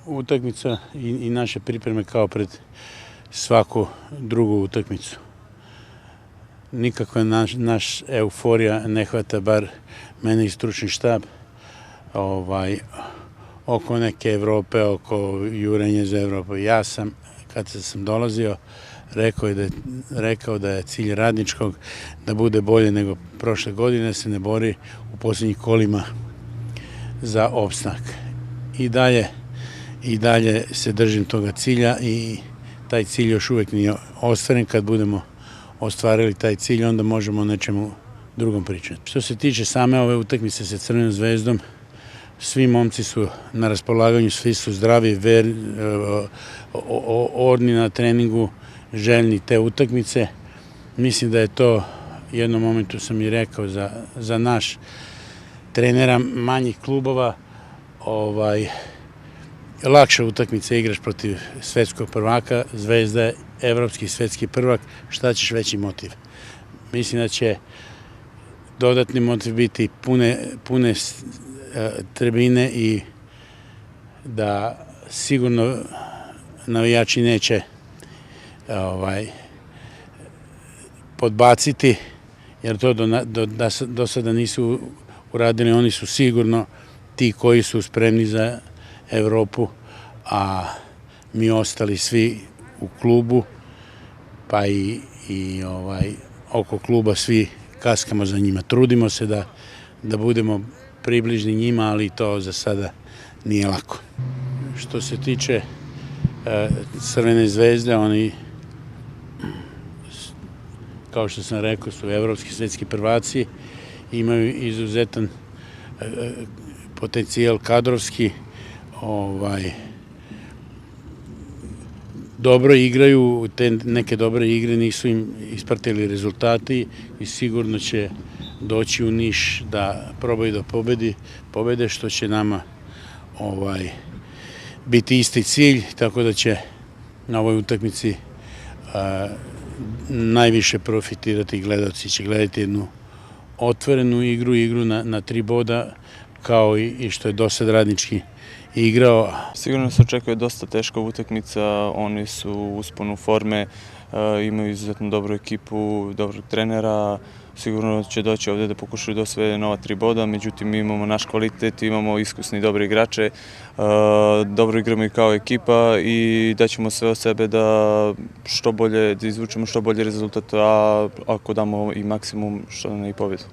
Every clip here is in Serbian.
utakmica i naše pripreme kao pred svaku drugu utakmicu. Nikakva naš euforija ne hvata, bar mene i stručni štab, oko neke Evrope, oko jurenja za Evropu. Ja sam, kad sam dolazio, rekao da je cilj Radničkog da bude bolje nego prošle godine, se ne bori u posljednjih kolima za opstanak. I dalje se držim toga cilja i taj cilj još uvijek nije ostvaren. Kad budemo ostvarili taj cilj, onda možemo o nečemu drugom pričati. Što se tiče same ove utakmice sa Crvenom zvezdom, svi momci su na raspolaganju, svi su zdravi, orni na treningu, željni te utakmice. Mislim da je to, jednom momentu sam i rekao, za naš trenera manjih klubova, lakša utakmica, igraš protiv svetskog prvaka, Zvezda je evropski svetski prvak, šta ćeš veći motiv? Mislim da će dodatni motiv biti pune tribine i da sigurno navijači neće podbaciti, jer to do sada nisu uradili. Oni su sigurno ti koji su spremni za Evropu, a mi ostali svi u klubu, pa i oko kluba svi kaskamo za njima. Trudimo se da budemo približni njima, ali to za sada nije lako. Što se tiče Crvene zvezde, oni, kao što sam rekao, su evropski svetski prvaci, imaju izuzetan potencijal kadrovski, dobro igraju, te neke dobre igre nisu im ispratili rezultati i sigurno će doći u Niš da probaju da pobede, što će nama biti isti cilj, tako da će na ovoj utakmici najviše profitirati gledalci. Će gledati jednu otvorenu igru na 3 boda, kao i što je dosad Radnički igrao. Sigurno se očekuje dosta teška utakmica, oni su u usponu forme, imaju izuzetno dobru ekipu, dobrog trenera, sigurno će doći ovdje da pokušaju da osvoje nova 3 boda, međutim mi imamo naš kvalitet, imamo iskusni dobre igrače, dobro igramo i kao ekipa i daćemo sve od sebe da izvučemo što bolji rezultat, a ako damo i maksimum, što ne i pobjedu.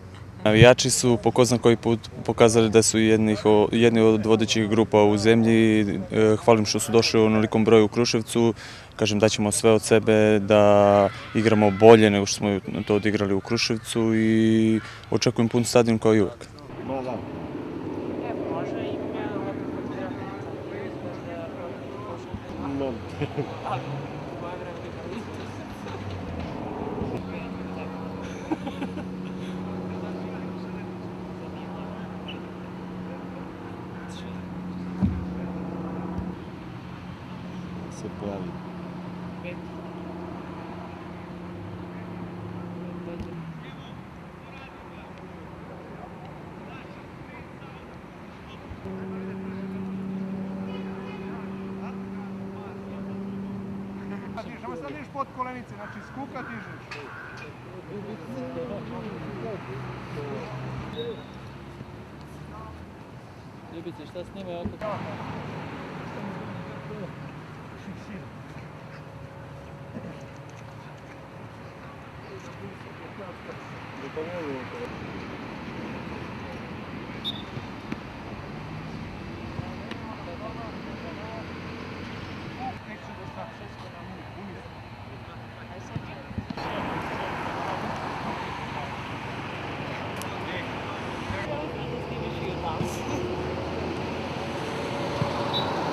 Navijači su po ko zna koji put pokazali da su jedni od vodećih grupa u zemlji. Hvalim što su došli u onolikom broju u Kruševcu. Kažem, daćemo sve od sebe da igramo bolje nego što smo to odigrali u Kruševcu i očekujem pun stadion kao i uvek. Se pojavi. Samo sad dižeš pod kolenice, znači skuka dižeš. Ljubice, šta snimaju oko toga? Ne pomogu.